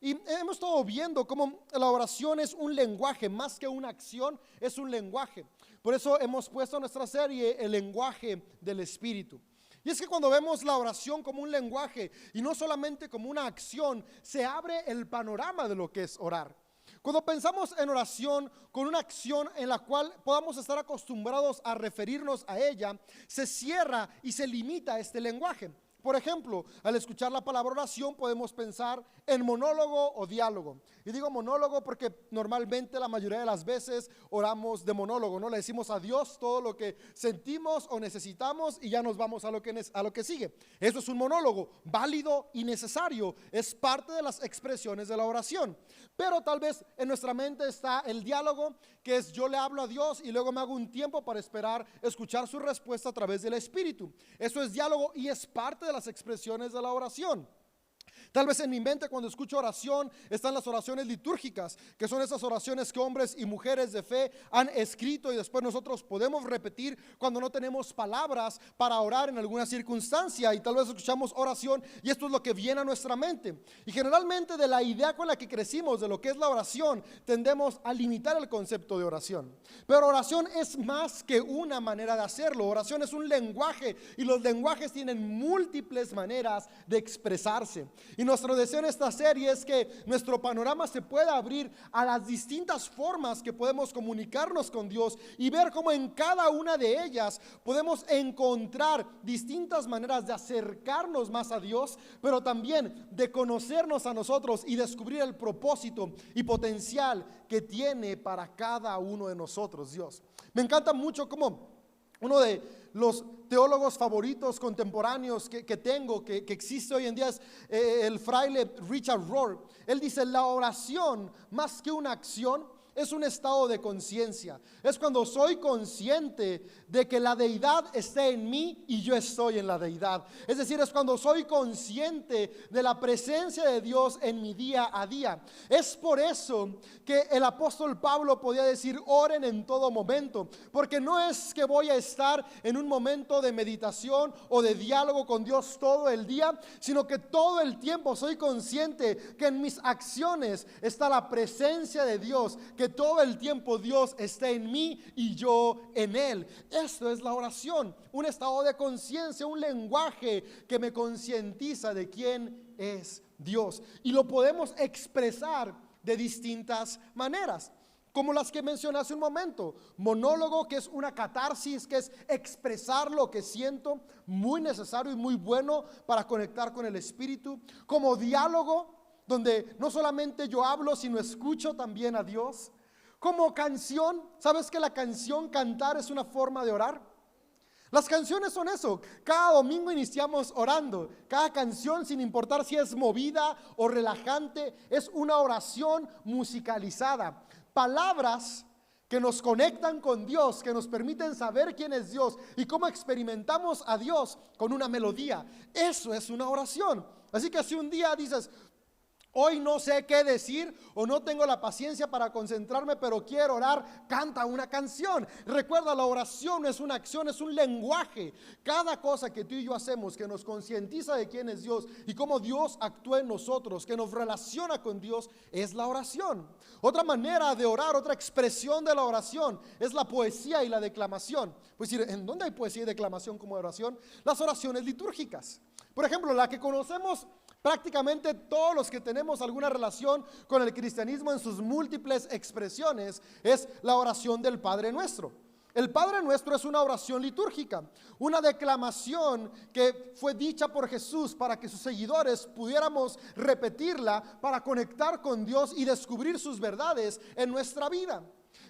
Y hemos estado viendo cómo la oración es un lenguaje, más que una acción, es un lenguaje. Por eso hemos puesto en nuestra serie el lenguaje del Espíritu. Y es que cuando vemos la oración como un lenguaje y no solamente como una acción, se abre el panorama de lo que es orar. Cuando pensamos en oración con una acción en la cual podamos estar acostumbrados a referirnos a ella, se cierra y se limita este lenguaje. Por ejemplo, al escuchar la palabra oración podemos pensar en monólogo o diálogo. Y digo monólogo porque normalmente la mayoría de las veces oramos de monólogo, ¿no? Le decimos a Dios todo lo que sentimos o necesitamos y ya nos vamos a lo que sigue. Eso es un monólogo, válido y necesario. Es parte de las expresiones de la oración. Pero tal vez en nuestra mente está el diálogo, que es yo le hablo a Dios y luego me hago un tiempo para esperar escuchar su respuesta a través del Espíritu. Eso es diálogo y es parte de las expresiones de la oración. Tal vez en mi mente cuando escucho oración están las oraciones litúrgicas, que son esas oraciones que hombres y mujeres de fe han escrito y después nosotros podemos repetir cuando no tenemos palabras para orar en alguna circunstancia, y tal vez escuchamos oración y esto es lo que viene a nuestra mente. Y generalmente de la idea con la que crecimos de lo que es la oración tendemos a limitar el concepto de oración. Pero oración es más que una manera de hacerlo. Oración es un lenguaje y los lenguajes tienen múltiples maneras de expresarse. Y nuestro deseo en esta serie es que nuestro panorama se pueda abrir a las distintas formas que podemos comunicarnos con Dios y ver cómo en cada una de ellas podemos encontrar distintas maneras de acercarnos más a Dios, pero también de conocernos a nosotros y descubrir el propósito y potencial que tiene para cada uno de nosotros Dios. Me encanta mucho cómo uno de los teólogos favoritos contemporáneos que tengo, que existe hoy en día, es el fraile Richard Rohr. Él dice: la oración, más que una acción, es un estado de conciencia. Es cuando soy consciente de que la deidad está en mí y yo estoy en la deidad. Es decir, es cuando soy consciente de la presencia de Dios en mi día a día. Es por eso que el apóstol Pablo podía decir: oren en todo momento, porque no es que voy a estar en un momento de meditación o de diálogo con Dios todo el día, sino que todo el tiempo soy consciente que en mis acciones está la presencia de Dios, que todo el tiempo Dios está en mí y yo en Él. Esto es la oración, un estado de conciencia, un lenguaje que me concientiza de quién es Dios. Y lo podemos expresar de distintas maneras, como las que mencioné hace un momento. Monólogo, que es una catarsis, que es expresar lo que siento, muy necesario y muy bueno para conectar con el Espíritu. Como diálogo, donde no solamente yo hablo, sino escucho también a Dios. Como canción, ¿sabes que la canción, cantar, es una forma de orar? Las canciones son eso. Cada domingo iniciamos orando. Cada canción, sin importar si es movida o relajante, es una oración musicalizada. Palabras que nos conectan con Dios, que nos permiten saber quién es Dios y cómo experimentamos a Dios con una melodía. Eso es una oración. Así que si un día dices: hoy no sé qué decir o no tengo la paciencia para concentrarme, pero quiero orar, canta una canción. Recuerda, la oración no es una acción, es un lenguaje. Cada cosa que tú y yo hacemos que nos concientiza de quién es Dios y cómo Dios actúa en nosotros, que nos relaciona con Dios, es la oración. Otra manera de orar, otra expresión de la oración, es la poesía y la declamación. Pues decir, ¿en dónde hay poesía y declamación como oración? Las oraciones litúrgicas. Por ejemplo, la que conocemos prácticamente todos los que tenemos alguna relación con el cristianismo en sus múltiples expresiones, es la oración del Padre Nuestro. El Padre Nuestro es una oración litúrgica, una declamación que fue dicha por Jesús para que sus seguidores pudiéramos repetirla para conectar con Dios y descubrir sus verdades en nuestra vida.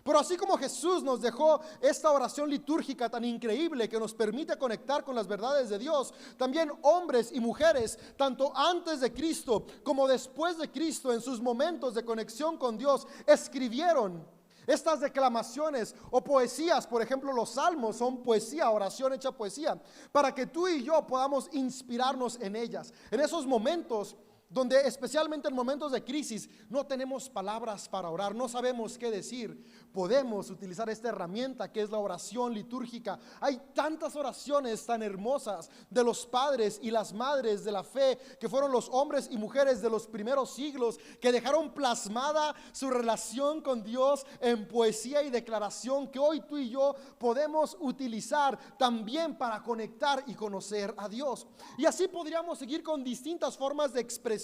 Pero así como Jesús nos dejó esta oración litúrgica tan increíble que nos permite conectar con las verdades de Dios, también hombres y mujeres, tanto antes de Cristo como después de Cristo, en sus momentos de conexión con Dios, escribieron estas declamaciones o poesías. Por ejemplo, los salmos son poesía, oración hecha poesía, para que tú y yo podamos inspirarnos en ellas. En esos momentos donde especialmente en momentos de crisis no tenemos palabras para orar, no sabemos qué decir, podemos utilizar esta herramienta que es la oración litúrgica. Hay tantas oraciones tan hermosas de los padres y las madres de la fe, que fueron los hombres y mujeres de los primeros siglos, que dejaron plasmada su relación con Dios en poesía y declaración, que hoy tú y yo podemos utilizar también para conectar y conocer a Dios. Y así podríamos seguir con distintas formas de expresión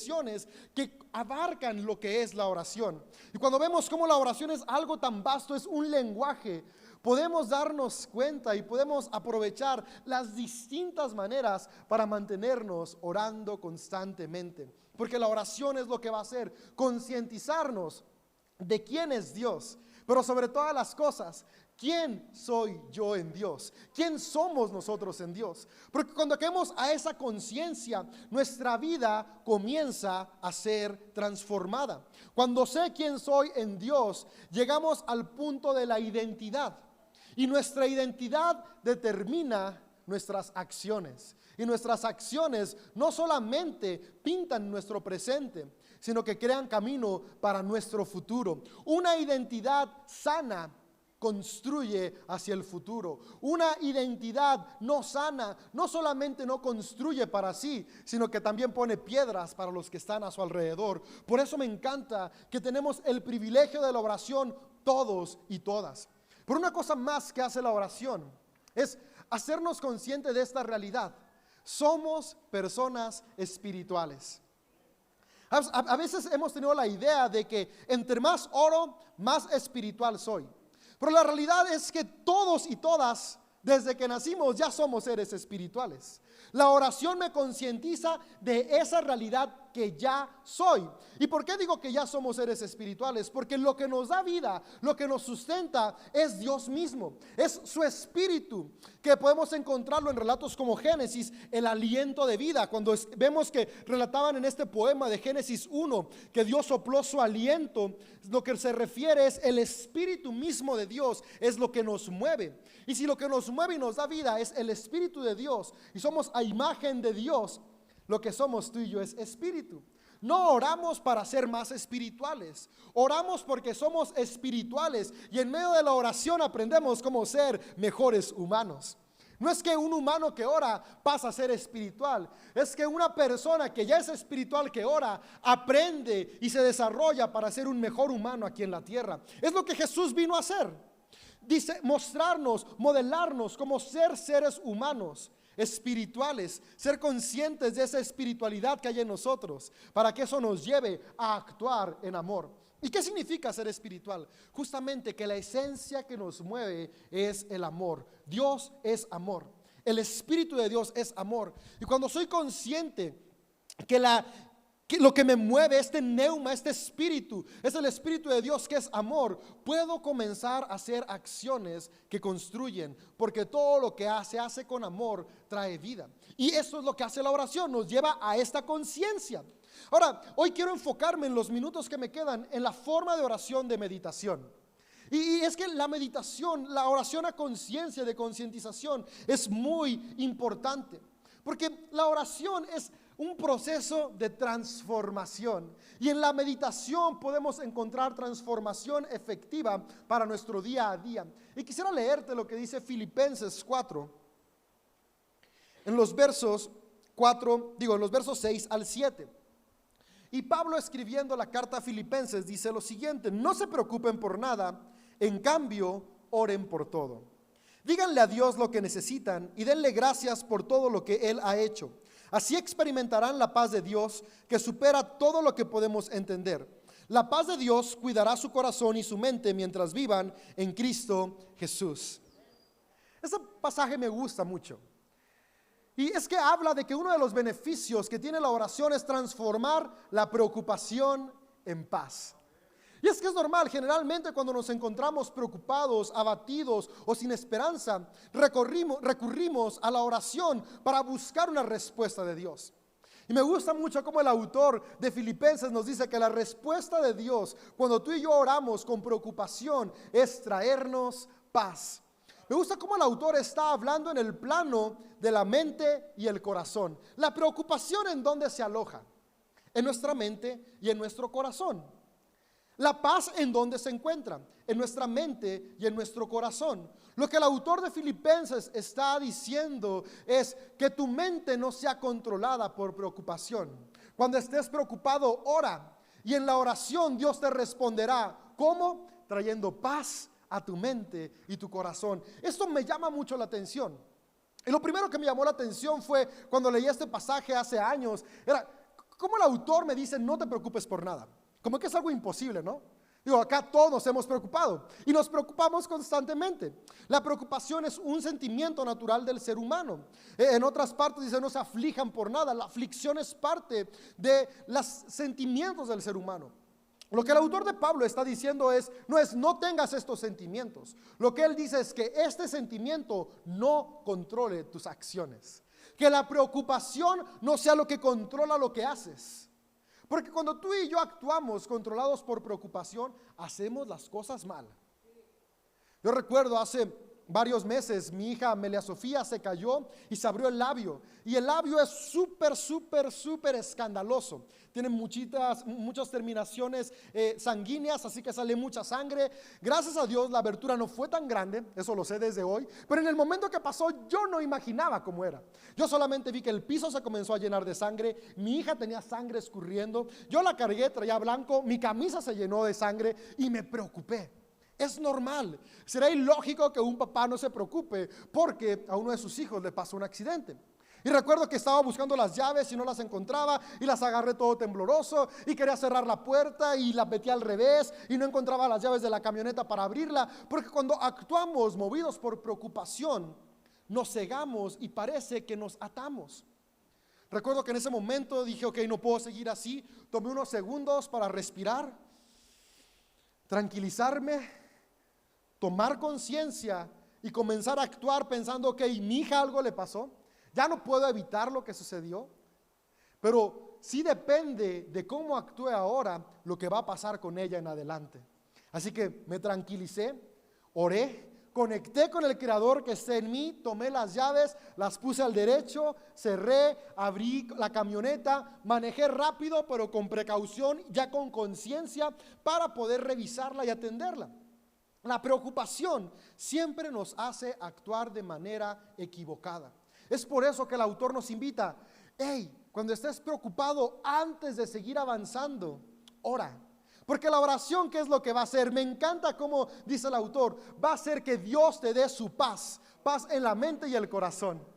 que abarcan lo que es la oración. Y cuando vemos cómo la oración es algo tan vasto, es un lenguaje, podemos darnos cuenta y podemos aprovechar las distintas maneras para mantenernos orando constantemente. Porque la oración es lo que va a hacer concientizarnos de quién es Dios, pero sobre todas las cosas, ¿quién soy yo en Dios? ¿Quién somos nosotros en Dios? Porque cuando caemos a esa conciencia, nuestra vida comienza a ser transformada. Cuando sé quién soy en Dios, llegamos al punto de la identidad. Y nuestra identidad determina nuestras acciones. Y nuestras acciones no solamente pintan nuestro presente, sino que crean camino para nuestro futuro. Una identidad sana construye hacia el futuro. Una identidad no sana no solamente no construye para sí, sino que también pone piedras para los que están a su alrededor. Por eso me encanta que tenemos el privilegio de la oración todos y todas. Pero una cosa más que hace la oración es hacernos conscientes de esta realidad. Somos personas espirituales. A veces hemos tenido la idea de que entre más oro, más espiritual soy. Pero la realidad es que todos y todas, desde que nacimos, ya somos seres espirituales. La oración me concientiza de esa realidad que ya soy. ¿Y por qué digo que ya somos seres espirituales? Porque lo que nos da vida, lo que nos sustenta es Dios mismo, es su espíritu, que podemos encontrarlo en relatos como Génesis, el aliento de vida. Cuando vemos que relataban en este poema de Génesis 1 que Dios sopló su aliento, lo que se refiere es el espíritu mismo de Dios, es lo que nos mueve. Y si lo que nos mueve y nos da vida es el espíritu de Dios y somos a imagen de Dios, lo que somos tú y yo es espíritu. No oramos para ser más espirituales, oramos porque somos espirituales y en medio de la oración aprendemos cómo ser mejores humanos. No es que un humano que ora pasa a ser espiritual, es que una persona que ya es espiritual que ora aprende y se desarrolla para ser un mejor humano aquí en la tierra. Es lo que Jesús vino a hacer. Dice, mostrarnos, modelarnos como ser seres humanos espirituales, ser conscientes de esa espiritualidad que hay en nosotros, para que eso nos lleve a actuar en amor. ¿Y qué significa ser espiritual? Justamente que la esencia que nos mueve es el amor. Dios es amor, el Espíritu de Dios es amor. Y cuando soy consciente que lo que me mueve, este neuma, este espíritu, es el Espíritu de Dios que es amor, puedo comenzar a hacer acciones que construyen, porque todo lo que se hace con amor trae vida. Y eso es lo que hace la oración, nos lleva a esta conciencia. Ahora, hoy quiero enfocarme en los minutos que me quedan en la forma de oración de meditación. Y es que la meditación, la oración a conciencia, de concientización, es muy importante, porque la oración es un proceso de transformación y en la meditación podemos encontrar transformación efectiva para nuestro día a día. Y quisiera leerte lo que dice Filipenses 4 en los versos 6 al 7. Y Pablo, escribiendo la carta a Filipenses, dice lo siguiente: no se preocupen por nada, en cambio oren por todo. Díganle a Dios lo que necesitan y denle gracias por todo lo que Él ha hecho. Así experimentarán la paz de Dios, que supera todo lo que podemos entender. La paz de Dios cuidará su corazón y su mente mientras vivan en Cristo Jesús. Ese pasaje me gusta mucho. Y es que habla de que uno de los beneficios que tiene la oración es transformar la preocupación en paz. Y es que es normal, generalmente cuando nos encontramos preocupados, abatidos o sin esperanza, recurrimos a la oración para buscar una respuesta de Dios. Y me gusta mucho cómo el autor de Filipenses nos dice que la respuesta de Dios cuando tú y yo oramos con preocupación es traernos paz. Me gusta cómo el autor está hablando en el plano de la mente y el corazón. La preocupación, ¿en dónde se aloja? en nuestra mente y en nuestro corazón. La paz, ¿en dónde se encuentra? En nuestra mente y en nuestro corazón. Lo que el autor de Filipenses está diciendo es que tu mente no sea controlada por preocupación. Cuando estés preocupado, ora, y en la oración Dios te responderá. ¿Cómo? Trayendo paz a tu mente y tu corazón. Esto me llama mucho la atención. Y lo primero que me llamó la atención fue cuando leí este pasaje hace años, era cómo el autor me dice: no te preocupes por nada. Como que es algo imposible, ¿no? Digo, acá todos nos hemos preocupado y nos preocupamos constantemente. La preocupación es un sentimiento natural del ser humano. En otras partes dice: no se aflijan por nada. La aflicción es parte de los sentimientos del ser humano. Lo que el autor de Pablo está diciendo no tengas estos sentimientos. Lo que él dice es que este sentimiento no controle tus acciones. Que la preocupación no sea lo que controla lo que haces. Porque cuando tú y yo actuamos controlados por preocupación, hacemos las cosas mal. Yo recuerdo hace varios meses, mi hija Amelia Sofía se cayó y se abrió el labio. Y el labio es súper escandaloso. Tiene muchas terminaciones sanguíneas, así que sale mucha sangre. Gracias a Dios la abertura no fue tan grande, eso lo sé desde hoy. Pero en el momento que pasó yo no imaginaba cómo era. Yo solamente vi que el piso se comenzó a llenar de sangre. Mi hija tenía sangre escurriendo. Yo la cargué, traía blanco. Mi camisa se llenó de sangre y me preocupé. Es normal, será ilógico que un papá no se preocupe porque a uno de sus hijos le pasó un accidente. Y recuerdo que estaba buscando las llaves y no las encontraba y las agarré todo tembloroso y quería cerrar la puerta y la metí al revés y no encontraba las llaves de la camioneta para abrirla, porque cuando actuamos movidos por preocupación nos cegamos y parece que nos atamos. Recuerdo que en ese momento dije: ok, no puedo seguir así. Tomé unos segundos para respirar, tranquilizarme, tomar conciencia y comenzar a actuar pensando: ok, mi hija algo le pasó, ya no puedo evitar lo que sucedió, pero sí depende de cómo actúe ahora lo que va a pasar con ella en adelante. Así que me tranquilicé, oré, conecté con el Creador que está en mí, tomé las llaves, las puse al derecho, cerré, abrí la camioneta, manejé rápido pero con precaución, ya con conciencia, para poder revisarla y atenderla. La preocupación siempre nos hace actuar de manera equivocada. Es por eso que el autor nos invita: hey, cuando estés preocupado, antes de seguir avanzando, ora. Porque la oración, ¿qué es lo que va a hacer? Me encanta cómo dice el autor: va a hacer que Dios te dé su paz en la mente y el corazón.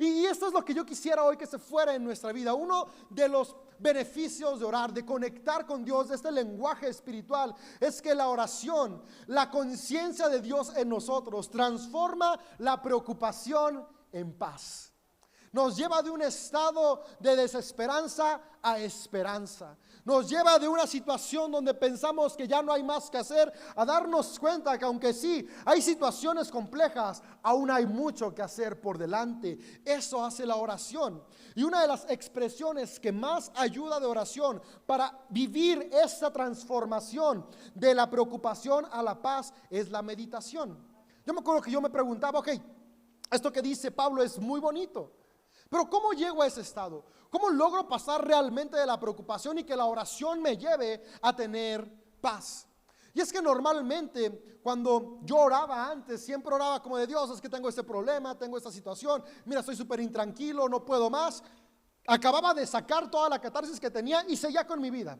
Y esto es lo que yo quisiera hoy que se fuera en nuestra vida. Uno de los beneficios de orar, de conectar con Dios, de este lenguaje espiritual, es que la oración, la conciencia de Dios en nosotros, transforma la preocupación en paz. Nos lleva de un estado de desesperanza a esperanza. Nos lleva de una situación donde pensamos que ya no hay más que hacer, a darnos cuenta que aunque sí hay situaciones complejas, aún hay mucho que hacer por delante. Eso hace la oración. Y una de las expresiones que más ayuda de oración para vivir esa transformación de la preocupación a la paz es la meditación. Yo me acuerdo que yo me preguntaba: ok, esto que dice Pablo es muy bonito, pero ¿cómo llego a ese estado? ¿Cómo logro pasar realmente de la preocupación y que la oración me lleve a tener paz? Y es que normalmente cuando yo oraba antes, siempre oraba como de: Dios, es que tengo este problema, tengo esta situación, mira, estoy súper intranquilo, no puedo más. Acababa de sacar toda la catarsis que tenía y seguía con mi vida.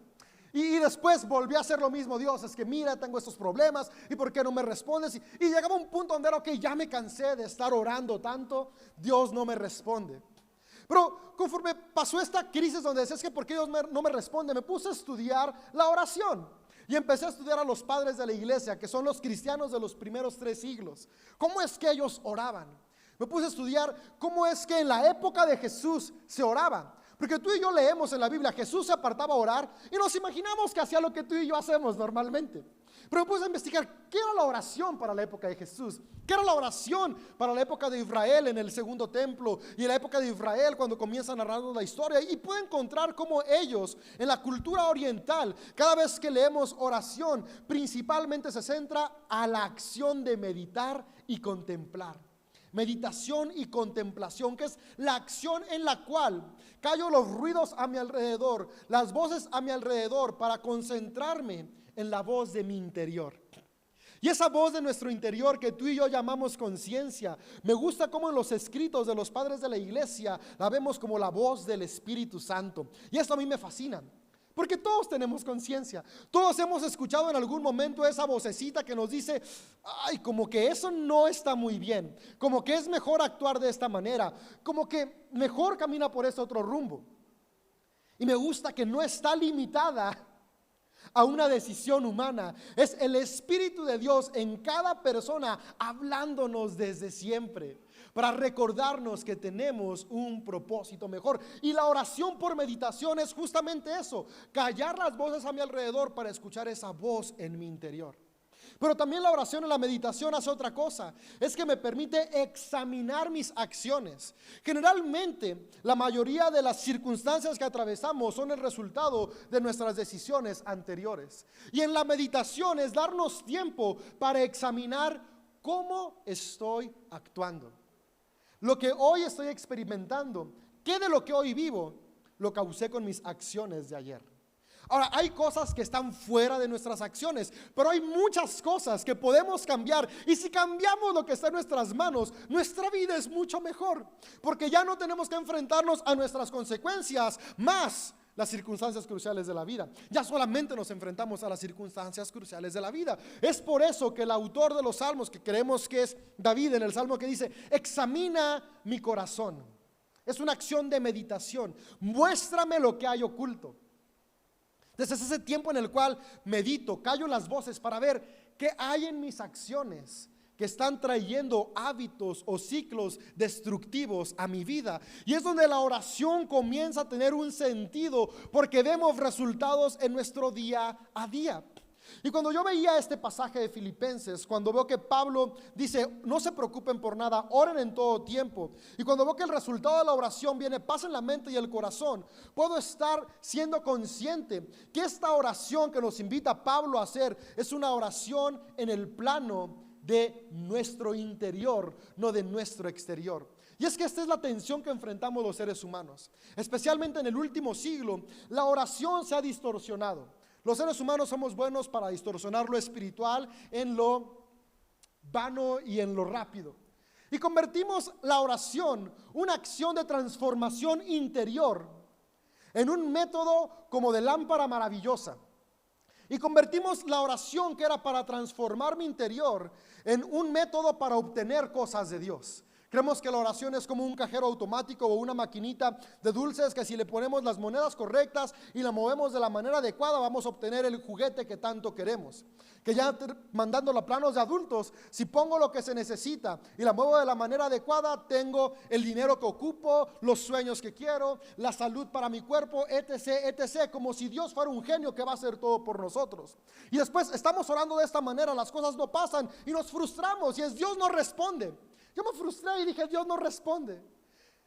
Y después volví a hacer lo mismo: Dios, es que mira, tengo estos problemas y ¿por qué no me respondes? Y llegaba un punto donde era: ok, ya me cansé de estar orando tanto, Dios no me responde. Pero conforme pasó esta crisis donde decía: es que ¿por qué Dios no me responde? Me puse a estudiar la oración y empecé a estudiar a los padres de la iglesia, que son los cristianos de los primeros 3 siglos. ¿Cómo es que ellos oraban? Me puse a estudiar cómo es que en la época de Jesús se oraba. Porque tú y yo leemos en la Biblia: Jesús se apartaba a orar y nos imaginamos que hacía lo que tú y yo hacemos normalmente. Pero me puse a investigar qué era la oración para la época de Jesús, qué era la oración para la época de Israel en el segundo templo y en la época de Israel cuando comienza a narrarnos la historia. Y pude encontrar cómo ellos en la cultura oriental, cada vez que leemos oración, principalmente se centra a la acción de meditar y contemplar. meditación y contemplación, que es la acción en la cual callo los ruidos a mi alrededor, las voces a mi alrededor, para concentrarme en la voz de mi interior. Y esa voz de nuestro interior que tú y yo llamamos conciencia, me gusta como en los escritos de los padres de la iglesia la vemos como la voz del Espíritu Santo. Y esto a mí me fascina, porque todos tenemos conciencia. Todos hemos escuchado en algún momento esa vocecita que nos dice: ay, como que eso no está muy bien, como que es mejor actuar de esta manera, como que mejor camina por este otro rumbo. Y me gusta que no está limitada a una decisión humana. Es el Espíritu de Dios en cada persona hablándonos desde siempre, para recordarnos que tenemos un propósito mejor. Y la oración por meditación es justamente eso: callar las voces a mi alrededor para escuchar esa voz en mi interior. Pero también la oración en la meditación hace otra cosa, es que me permite examinar mis acciones. Generalmente la mayoría de las circunstancias que atravesamos son el resultado de nuestras decisiones anteriores. Y en la meditación es darnos tiempo para examinar cómo estoy actuando. Lo que hoy estoy experimentando, ¿qué de lo que hoy vivo lo causé con mis acciones de ayer? Ahora, hay cosas que están fuera de nuestras acciones, pero hay muchas cosas que podemos cambiar. Y si cambiamos lo que está en nuestras manos, nuestra vida es mucho mejor, porque ya no tenemos que enfrentarnos a nuestras consecuencias más las circunstancias cruciales de la vida. Ya solamente nos enfrentamos a las circunstancias cruciales de la vida. Es por eso que el autor de los salmos, que creemos que es David, en el salmo que dice: examina mi corazón, es una acción de meditación. Muéstrame lo que hay oculto. Desde ese tiempo en el cual medito, callo las voces para ver qué hay en mis acciones que están trayendo hábitos o ciclos destructivos a mi vida. Y es donde la oración comienza a tener un sentido, porque vemos resultados en nuestro día a día. Y cuando yo veía este pasaje de Filipenses, cuando veo que Pablo dice: no se preocupen por nada, oren en todo tiempo, y cuando veo que el resultado de la oración viene paz en la mente y el corazón, puedo estar siendo consciente que esta oración que nos invita Pablo a hacer es una oración en el plano de nuestro interior, no de nuestro exterior. Y es que esta es la tensión que enfrentamos los seres humanos, especialmente en el último siglo. La oración se ha distorsionado. Los seres humanos somos buenos para distorsionar lo espiritual en lo vano y en lo rápido. Y convertimos la oración, una acción de transformación interior, en un método como de lámpara maravillosa. Y convertimos la oración, que era para transformar mi interior, en un método para obtener cosas de Dios. Creemos que la oración es como un cajero automático o una maquinita de dulces, que si le ponemos las monedas correctas y la movemos de la manera adecuada, vamos a obtener el juguete que tanto queremos. Que ya mandándolo a planos de adultos, si pongo lo que se necesita y la muevo de la manera adecuada, tengo el dinero que ocupo, los sueños que quiero, la salud para mi cuerpo, etc, etc, como si Dios fuera un genio que va a hacer todo por nosotros. Y después estamos orando de esta manera, las cosas no pasan y nos frustramos, y es: Dios no responde. Yo me frustré y dije: Dios no responde.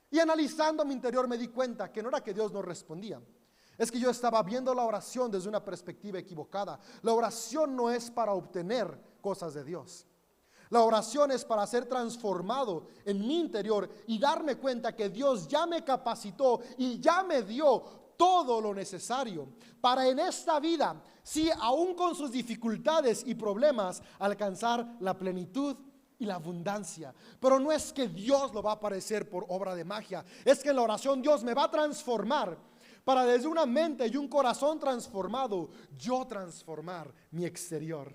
Y analizando mi interior me di cuenta que no era que Dios no respondía, es que yo estaba viendo la oración desde una perspectiva equivocada. La oración no es para obtener cosas de Dios. La oración es para ser transformado en mi interior y darme cuenta que Dios ya me capacitó y ya me dio todo lo necesario para en esta vida, sí, aún con sus dificultades y problemas, alcanzar la plenitud y la abundancia. Pero no es que Dios lo va a aparecer por obra de magia, es que en la oración Dios me va a transformar para, desde una mente y un corazón transformado, yo transformar mi exterior.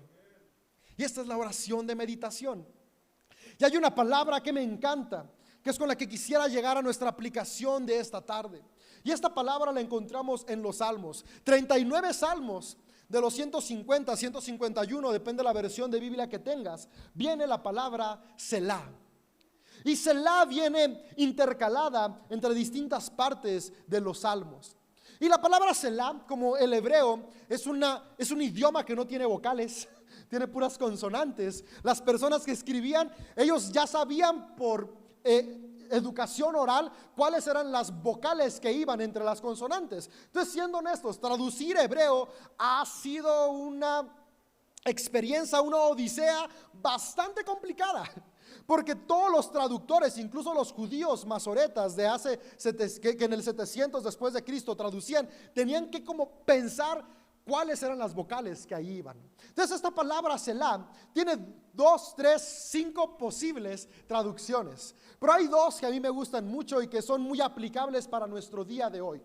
Y esta es la oración de meditación. Y hay una palabra que me encanta, que es con la que quisiera llegar a nuestra aplicación de esta tarde. Y esta palabra la encontramos en los Salmos, 39 salmos. De los 150, 151, depende de la versión de Biblia que tengas, viene la palabra Selah. Y Selah viene intercalada entre distintas partes de los salmos. Y la palabra Selah, como el hebreo, es un idioma que no tiene vocales, tiene puras consonantes. Las personas que escribían, ellos ya sabían por educación oral cuáles eran las vocales que iban entre las consonantes. Entonces, siendo honestos, traducir hebreo ha sido una experiencia, una odisea bastante complicada, Porque todos los traductores, incluso los judíos masoretas de que en el 700 después de Cristo traducían, tenían que como pensar cuáles eran las vocales que ahí iban. Entonces esta palabra Selah tiene 2, 3, 5 posibles traducciones, pero hay dos que a mí me gustan mucho y que son muy aplicables para nuestro día de hoy.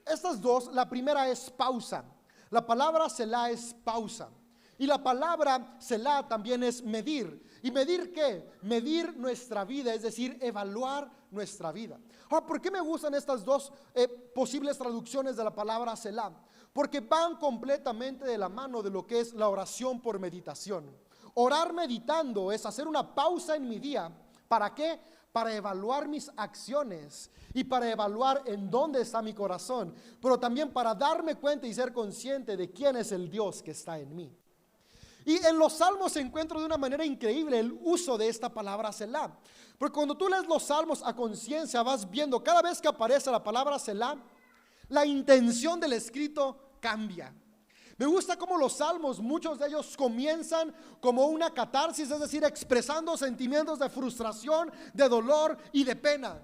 Estas dos, la primera es pausa. La palabra Selah es pausa. Y la palabra Selah también es medir. ¿Y medir qué? Medir nuestra vida, es decir, evaluar nuestra vida. Ahora, ¿por qué me gustan estas dos posibles traducciones de la palabra Selah? Porque van completamente de la mano de lo que es la oración por meditación. Orar meditando es hacer una pausa en mi día. ¿Para qué? Para evaluar mis acciones y para evaluar en dónde está mi corazón, pero también para darme cuenta y ser consciente de quién es el Dios que está en mí. Y en los salmos se encuentra de una manera increíble el uso de esta palabra Selah. Porque cuando tú lees los salmos a conciencia, vas viendo cada vez que aparece la palabra Selah, la intención del escrito cambia. Me gusta cómo los salmos, muchos de ellos comienzan como una catarsis, es decir, expresando sentimientos de frustración, de dolor y de pena.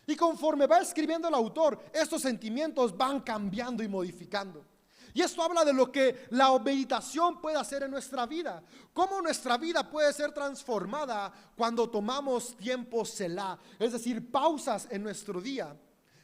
Y conforme va escribiendo el autor, estos sentimientos van cambiando y modificando. Y esto habla de lo que la meditación puede hacer en nuestra vida. Cómo nuestra vida puede ser transformada cuando tomamos tiempo Selah, es decir, pausas en nuestro día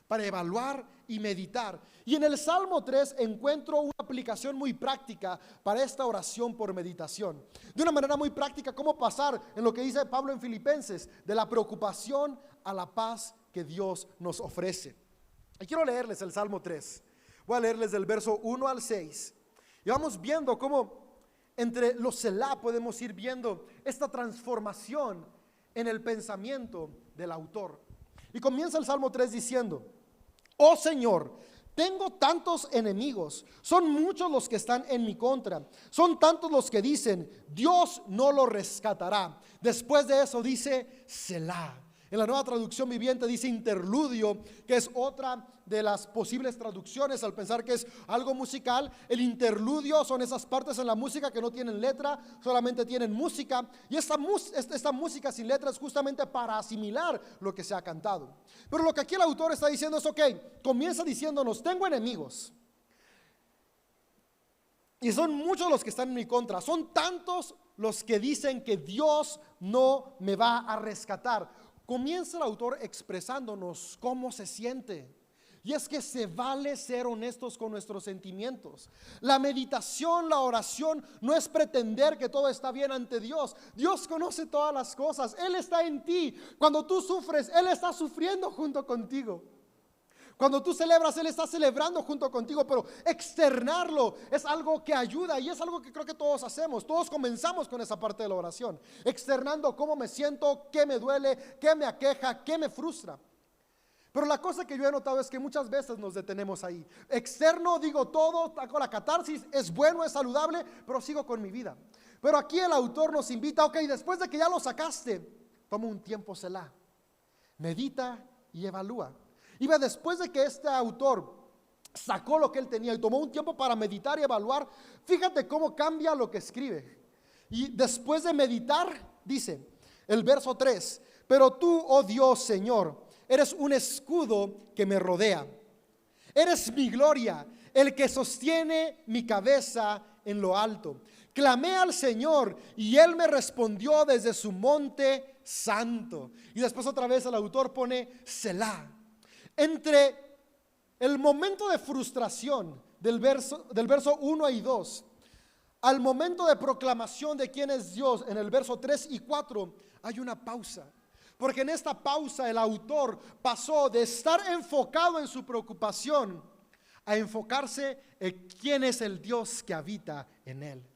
para evaluar y meditar. Y en el Salmo 3 encuentro una aplicación muy práctica para esta oración por meditación. De una manera muy práctica, cómo pasar en lo que dice Pablo en Filipenses, de la preocupación a la paz que Dios nos ofrece. Y quiero leerles el Salmo 3. Voy a leerles del verso 1 al 6. Y vamos viendo cómo entre los Selah podemos ir viendo esta transformación en el pensamiento del autor. Y comienza el Salmo 3 diciendo: oh Señor, tengo tantos enemigos, son muchos los que están en mi contra, son tantos los que dicen, Dios no lo rescatará. Después de eso dice Selah. En la Nueva Traducción Viviente dice interludio, que es otra de las posibles traducciones al pensar que es algo musical. El interludio son esas partes en la música que no tienen letra, solamente tienen música. Y esta música sin letra es justamente para asimilar lo que se ha cantado. Pero lo que aquí el autor está diciendo es, ok, comienza diciéndonos, tengo enemigos. Y son muchos los que están en mi contra, son tantos los que dicen que Dios no me va a rescatar. Comienza el autor expresándonos cómo se siente. Y es que se vale ser honestos con nuestros sentimientos. La meditación, la oración no es pretender que todo está bien ante Dios. Dios conoce todas las cosas. Él está en ti. Cuando tú sufres, Él está sufriendo junto contigo. Cuando tú celebras, Él está celebrando junto contigo. Pero externarlo es algo que ayuda. Y es algo que creo que todos hacemos. Todos comenzamos con esa parte de la oración, externando cómo me siento, qué me duele, qué me aqueja, qué me frustra. Pero la cosa que yo he notado es que muchas veces nos detenemos ahí. Externo, digo todo, hago la catarsis, es bueno, es saludable, pero sigo con mi vida. Pero aquí el autor nos invita, ok, después de que ya lo sacaste, toma un tiempo Selah, medita y evalúa. Y ve, después de que este autor sacó lo que él tenía y tomó un tiempo para meditar y evaluar, fíjate cómo cambia lo que escribe. Y después de meditar, dice el verso 3, pero tú, oh Dios, Señor, eres un escudo que me rodea. Eres mi gloria, el que sostiene mi cabeza en lo alto. Clamé al Señor y Él me respondió desde su monte santo. Y después otra vez el autor pone Selah. Entre el momento de frustración del verso 1 y 2 al momento de proclamación de quién es Dios en el verso 3 y 4 hay una pausa. Porque en esta pausa el autor pasó de estar enfocado en su preocupación a enfocarse en quién es el Dios que habita en él.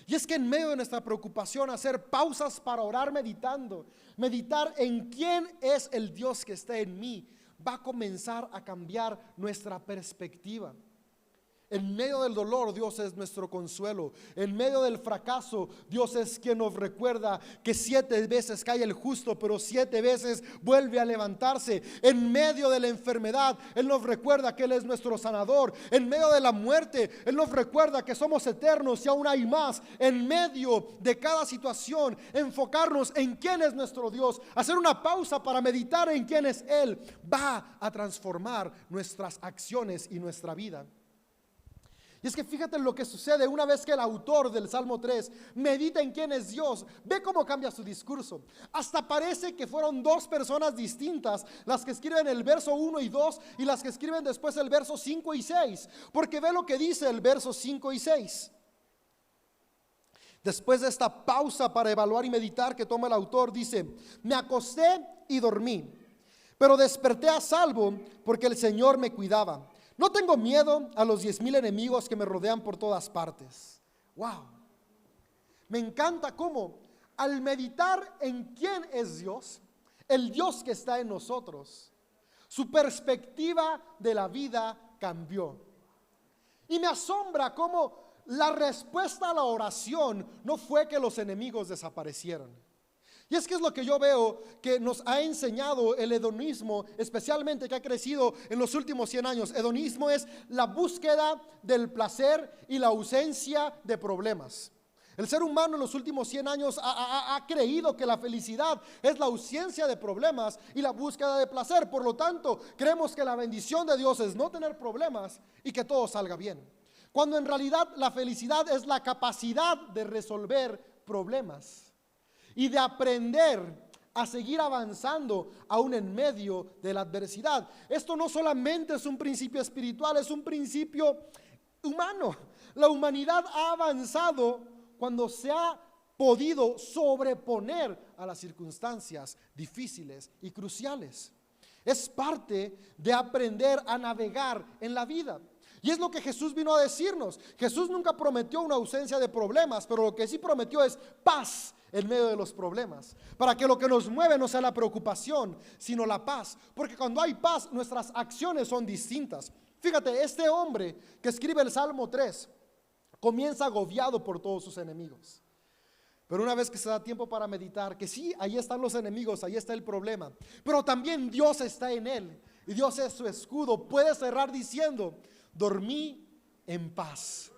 Y es que en medio de nuestra preocupación hacer pausas para orar meditar en quién es el Dios que está en mí, va a comenzar a cambiar nuestra perspectiva. En medio del dolor, Dios es nuestro consuelo. En medio del fracaso, Dios es quien nos recuerda que 7 veces cae el justo, pero 7 veces vuelve a levantarse. En medio de la enfermedad, Él nos recuerda que Él es nuestro sanador. En medio de la muerte, Él nos recuerda que somos eternos y aún hay más. En medio de cada situación, enfocarnos en quién es nuestro Dios, hacer una pausa para meditar en quién es Él, va a transformar nuestras acciones y nuestra vida. Y es que fíjate lo que sucede una vez que el autor del Salmo 3 medita en quién es Dios. Ve cómo cambia su discurso. Hasta parece que fueron 2 personas distintas las que escriben el verso 1 y 2 y las que escriben después el verso 5 y 6. Porque ve lo que dice el verso 5 y 6. Después de esta pausa para evaluar y meditar que toma el autor, dice: me acosté y dormí, pero desperté a salvo porque el Señor me cuidaba. No tengo miedo a los 10,000 enemigos que me rodean por todas partes. Wow. Me encanta cómo al meditar en quién es Dios, el Dios que está en nosotros, su perspectiva de la vida cambió. Y me asombra cómo la respuesta a la oración no fue que los enemigos desaparecieron. Y es que es lo que yo veo que nos ha enseñado el hedonismo, especialmente que ha crecido en los últimos 100 años. Hedonismo es la búsqueda del placer y la ausencia de problemas. El ser humano en los últimos 100 años ha creído que la felicidad es la ausencia de problemas y la búsqueda de placer. Por lo tanto, creemos que la bendición de Dios es no tener problemas y que todo salga bien. Cuando en realidad la felicidad es la capacidad de resolver problemas y de aprender a seguir avanzando aún en medio de la adversidad. Esto no solamente es un principio espiritual, es un principio humano. La humanidad ha avanzado cuando se ha podido sobreponer a las circunstancias difíciles y cruciales. Es parte de aprender a navegar en la vida. Y es lo que Jesús vino a decirnos. Jesús nunca prometió una ausencia de problemas, pero lo que sí prometió es paz en medio de los problemas, para que lo que nos mueve no sea la preocupación, sino la paz. Porque cuando hay paz, nuestras acciones son distintas. Fíjate, este hombre que escribe el Salmo 3 comienza agobiado por todos sus enemigos. Pero una vez que se da tiempo para meditar, que sí, ahí están los enemigos, ahí está el problema, pero también Dios está en él y Dios es su escudo, puede cerrar diciendo: dormí en paz.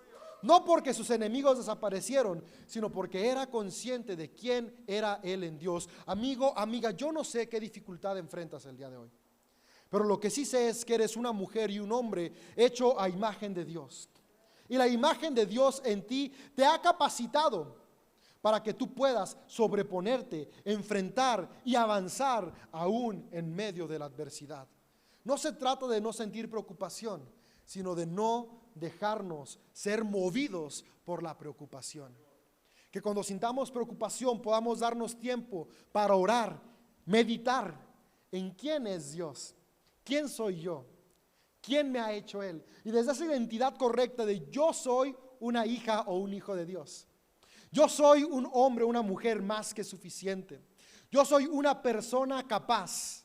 No porque sus enemigos desaparecieron, sino porque era consciente de quién era él en Dios. Amigo, amiga, yo no sé qué dificultad enfrentas el día de hoy, pero lo que sí sé es que eres una mujer y un hombre hecho a imagen de Dios. Y la imagen de Dios en ti te ha capacitado para que tú puedas sobreponerte, enfrentar y avanzar aún en medio de la adversidad. No se trata de no sentir preocupación, sino de no dejarnos ser movidos por la preocupación. Que cuando sintamos preocupación podamos darnos tiempo para orar, meditar en quién es Dios, quién soy yo, quién me ha hecho Él. Y desde esa identidad correcta de yo soy una hija o un hijo de Dios. Yo soy un hombre, una mujer más que suficiente. Yo soy una persona capaz.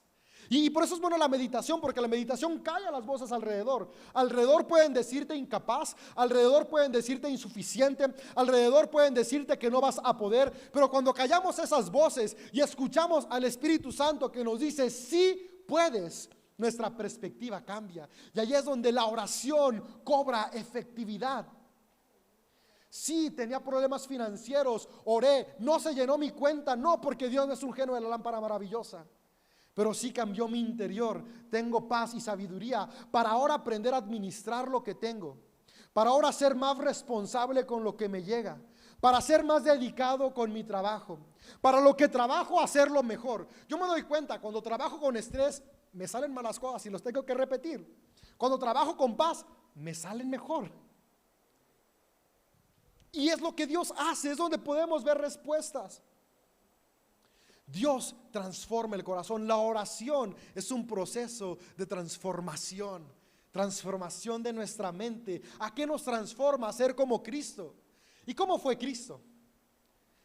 Y por eso es bueno la meditación, porque la meditación calla las voces alrededor. Alrededor pueden decirte incapaz, alrededor pueden decirte insuficiente, alrededor pueden decirte que no vas a poder. Pero cuando callamos esas voces y escuchamos al Espíritu Santo que nos dice sí puedes, nuestra perspectiva cambia. Y ahí es donde la oración cobra efectividad. Sí, tenía problemas financieros, oré, no se llenó mi cuenta, no porque Dios no es un genio de la lámpara maravillosa, pero sí cambió mi interior. Tengo paz y sabiduría para ahora aprender a administrar lo que tengo, para ahora ser más responsable con lo que me llega, para ser más dedicado con mi trabajo, para lo que trabajo hacerlo mejor. Yo me doy cuenta, cuando trabajo con estrés me salen malas cosas y los tengo que repetir. Cuando trabajo con paz me salen mejor. Y es lo que Dios hace, es donde podemos ver respuestas. Dios transforma el corazón. La oración es un proceso de transformación de nuestra mente. ¿A qué nos transforma? A ser como Cristo. ¿Y cómo fue Cristo?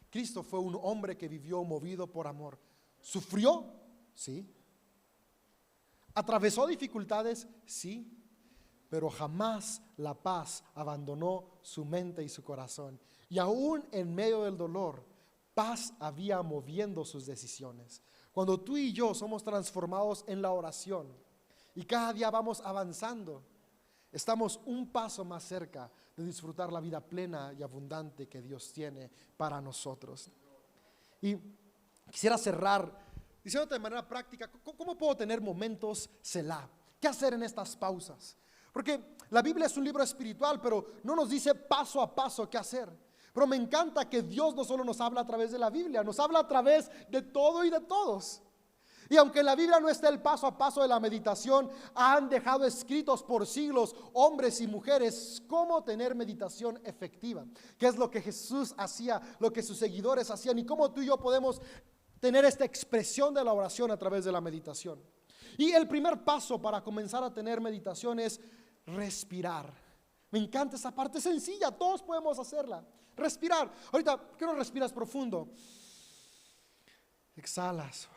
Cristo fue un hombre que vivió movido por amor. ¿Sufrió? Sí. ¿Atravesó dificultades? Sí. pero jamás la paz abandonó su mente y su corazón. Y aún en medio del dolor, paz había moviendo sus decisiones. Cuando tú y yo somos transformados en la oración y cada día vamos avanzando, estamos un paso más cerca de disfrutar la vida plena y abundante que Dios tiene para nosotros. Y quisiera cerrar diciéndote de manera práctica, ¿cómo puedo tener momentos Selah? ¿Qué hacer en estas pausas? Porque la Biblia es un libro espiritual, pero no nos dice paso a paso qué hacer. Pero me encanta que Dios no solo nos habla a través de la Biblia, nos habla a través de todo y de todos. Y aunque en la Biblia no está el paso a paso de la meditación, han dejado escritos por siglos hombres y mujeres cómo tener meditación efectiva. ¿Qué es lo que Jesús hacía, lo que sus seguidores hacían y cómo tú y yo podemos tener esta expresión de la oración a través de la meditación? Y el primer paso para comenzar a tener meditación es respirar. Me encanta esa parte sencilla, todos podemos hacerla. Respirar. Ahorita, ¿por qué no respiras profundo? Exhalas.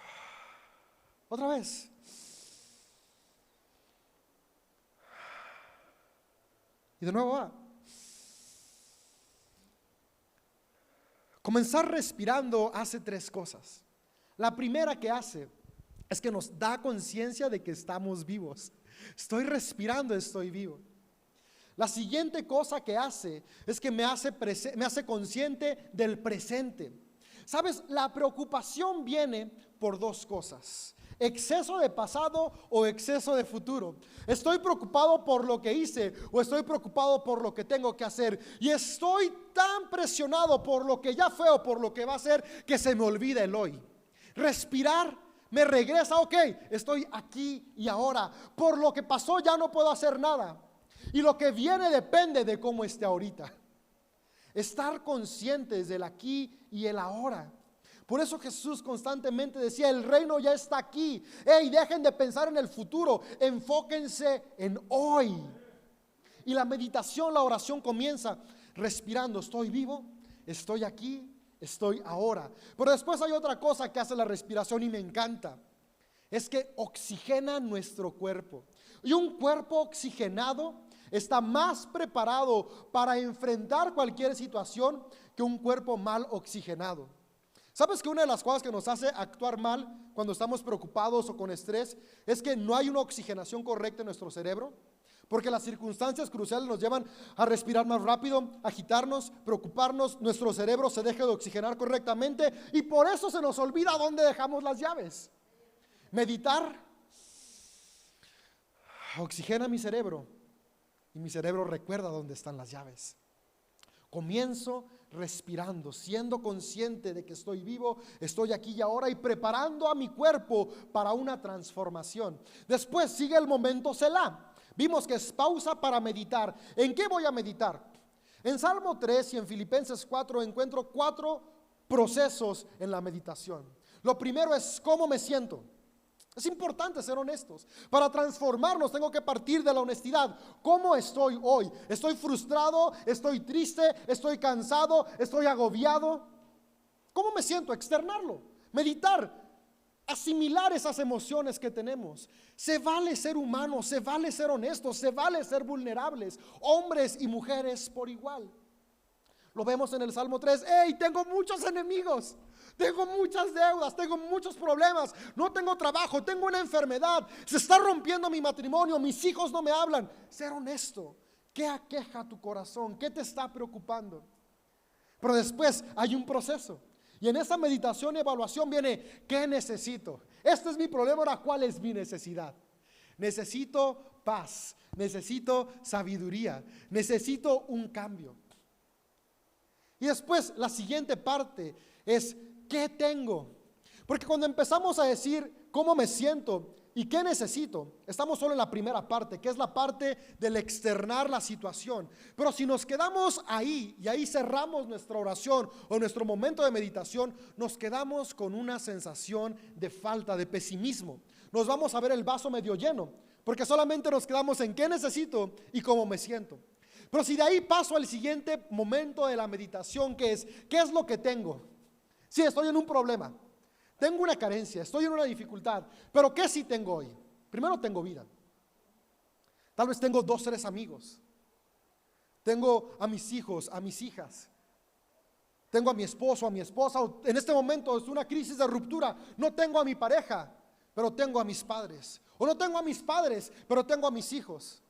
Otra vez. Y de nuevo va. Comenzar respirando hace tres cosas. La primera que hace es que nos da conciencia de que estamos vivos. Estoy respirando, estoy vivo. La siguiente cosa que hace es que me hace consciente del presente. ¿Sabes? La preocupación viene por dos cosas: exceso de pasado o exceso de futuro. Estoy preocupado por lo que hice o estoy preocupado por lo que tengo que hacer. Y estoy tan presionado por lo que ya fue o por lo que va a ser que se me olvida el hoy. Respirar me regresa, ok, estoy aquí y ahora. Por lo que pasó ya no puedo hacer nada. Y lo que viene depende de cómo esté ahorita. Estar conscientes del aquí y el ahora. Por eso Jesús constantemente decía: el reino ya está aquí. Hey, dejen de pensar en el futuro, enfóquense en hoy. Y la meditación, la oración comienza respirando: estoy vivo, estoy aquí, estoy ahora. Pero después hay otra cosa que hace la respiración y me encanta. Es que oxigena nuestro cuerpo. Y un cuerpo oxigenado está más preparado para enfrentar cualquier situación que un cuerpo mal oxigenado. ¿Sabes que una de las cosas que nos hace actuar mal cuando estamos preocupados o con estrés es que no hay una oxigenación correcta en nuestro cerebro? Porque las circunstancias cruciales nos llevan a respirar más rápido, agitarnos, preocuparnos, nuestro cerebro se deja de oxigenar correctamente y por eso se nos olvida dónde dejamos las llaves. Meditar oxigena mi cerebro y mi cerebro recuerda dónde están las llaves. Comienzo respirando, siendo consciente de que estoy vivo, estoy aquí y ahora y preparando a mi cuerpo para una transformación. Después sigue el momento Selah. Vimos que es pausa para meditar. ¿En qué voy a meditar? En Salmo 3 y en Filipenses 4 encuentro 4 procesos en la meditación. Lo primero es cómo me siento. Es importante ser honestos. Para transformarnos tengo que partir de la honestidad. ¿Cómo estoy hoy? ¿Estoy frustrado? ¿Estoy triste? ¿Estoy cansado? ¿Estoy agobiado? ¿Cómo me siento? Externarlo. Meditar. Asimilar esas emociones que tenemos. Se vale ser humanos, se vale ser honestos, se vale ser vulnerables, hombres y mujeres por igual. Lo vemos en el Salmo 3. Hey, tengo muchos enemigos, tengo muchas deudas, tengo muchos problemas, no tengo trabajo, tengo una enfermedad, se está rompiendo mi matrimonio, mis hijos no me hablan. Ser honesto. ¿Qué aqueja tu corazón? ¿Qué te está preocupando? Pero después hay un proceso. Y en esa meditación y evaluación viene: ¿qué necesito? Este es mi problema, ahora ¿cuál es mi necesidad? Necesito paz, necesito sabiduría, necesito un cambio. Y después la siguiente parte es: ¿qué tengo? Porque cuando empezamos a decir cómo me siento y qué necesito, estamos solo en la primera parte, que es la parte del externar la situación. Pero si nos quedamos ahí y ahí cerramos nuestra oración o nuestro momento de meditación, nos quedamos con una sensación de falta, de pesimismo. Nos vamos a ver el vaso medio lleno, porque solamente nos quedamos en qué necesito y cómo me siento. Pero si de ahí paso al siguiente momento de la meditación, que es: ¿qué es lo que tengo? Sí, estoy en un problema, tengo una carencia, estoy en una dificultad, pero ¿qué sí tengo hoy? Primero tengo vida. Tal vez tengo 2, 3 amigos. Tengo a mis hijos, a mis hijas. Tengo a mi esposo, a mi esposa. En este momento es una crisis de ruptura. No tengo a mi pareja, pero tengo a mis padres. O no tengo a mis padres, pero tengo a mis hijos.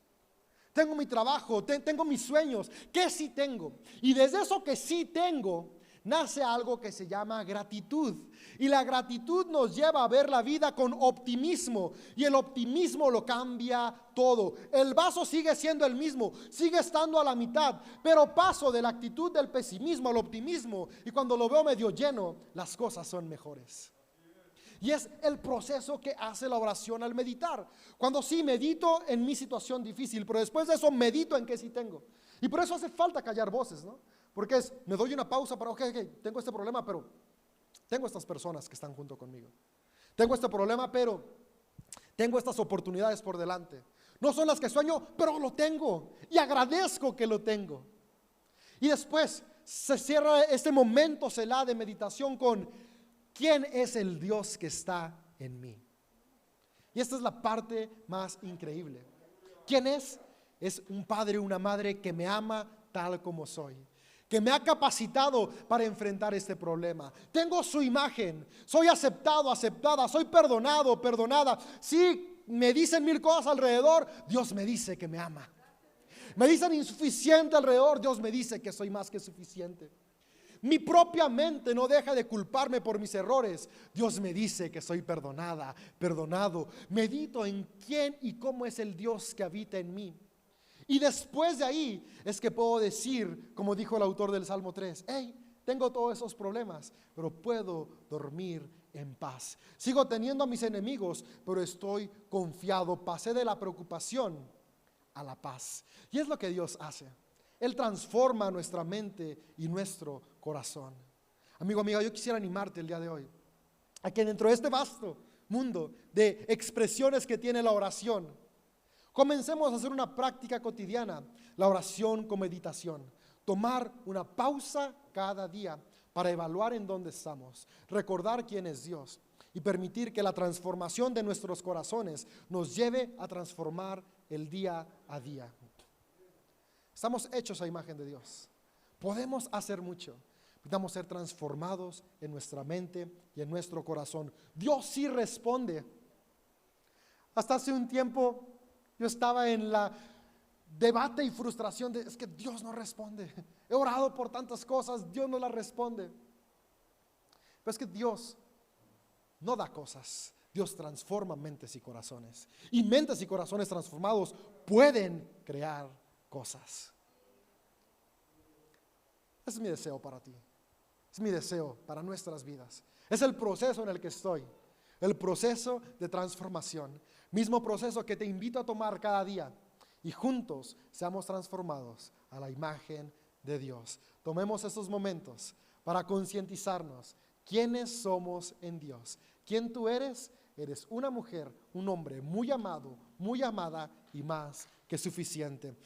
Tengo mi trabajo, tengo mis sueños. ¿Qué sí tengo? Y desde eso que sí tengo, nace algo que se llama gratitud. Y la gratitud nos lleva a ver la vida con optimismo. Y el optimismo lo cambia todo. El vaso sigue siendo el mismo, sigue estando a la mitad, pero paso de la actitud del pesimismo al optimismo. Y cuando lo veo medio lleno, las cosas son mejores. Y es el proceso que hace la oración al meditar. Cuando sí medito en mi situación difícil, pero después de eso medito en que sí tengo. Y por eso hace falta callar voces, ¿no? Porque me doy una pausa para, ok, tengo este problema, pero tengo estas personas que están junto conmigo. Tengo este problema, pero tengo estas oportunidades por delante. No son las que sueño, pero lo tengo. Y agradezco que lo tengo. Y después se cierra este momento Selah de meditación con ¿quién es el Dios que está en mí? Y esta es la parte más increíble. ¿Quién es? Es un padre, una madre que me ama tal como soy, que me ha capacitado para enfrentar este problema. Tengo su imagen, soy aceptado, aceptada, soy perdonado, perdonada. Sí, me dicen 1000 cosas alrededor, Dios me dice que me ama. Me dicen insuficiente alrededor, Dios me dice que soy más que suficiente. Mi propia mente no deja de culparme por mis errores. Dios me dice que soy perdonada, perdonado. Medito en quién y cómo es el Dios que habita en mí. Y después de ahí es que puedo decir, como dijo el autor del Salmo 3, hey, tengo todos esos problemas, pero puedo dormir en paz. Sigo teniendo a mis enemigos, pero estoy confiado. Pasé de la preocupación a la paz. Y es lo que Dios hace. Él transforma nuestra mente y nuestro corazón. Amigo, amiga, yo quisiera animarte el día de hoy a que dentro de este vasto mundo de expresiones que tiene la oración, comencemos a hacer una práctica cotidiana, la oración con meditación. Tomar una pausa cada día para evaluar en dónde estamos, recordar quién es Dios y permitir que la transformación de nuestros corazones nos lleve a transformar el día a día. Estamos hechos a imagen de Dios. Podemos hacer mucho. Necesitamos ser transformados en nuestra mente y en nuestro corazón. Dios sí responde. Hasta hace un tiempo yo estaba en la debate y frustración de, es que Dios no responde. He orado por tantas cosas, Dios no las responde. Pero es que Dios no da cosas. Dios transforma mentes y corazones. Y mentes y corazones transformados pueden crear cosas. Ese es mi deseo para ti. Es mi deseo para nuestras vidas. Es el proceso en el que estoy. El proceso de transformación. Mismo proceso que te invito a tomar cada día. Y juntos seamos transformados a la imagen de Dios. Tomemos estos momentos para concientizarnos quiénes somos en Dios. ¿Quién tú eres? Eres una mujer, un hombre muy amado, muy amada y más que suficiente.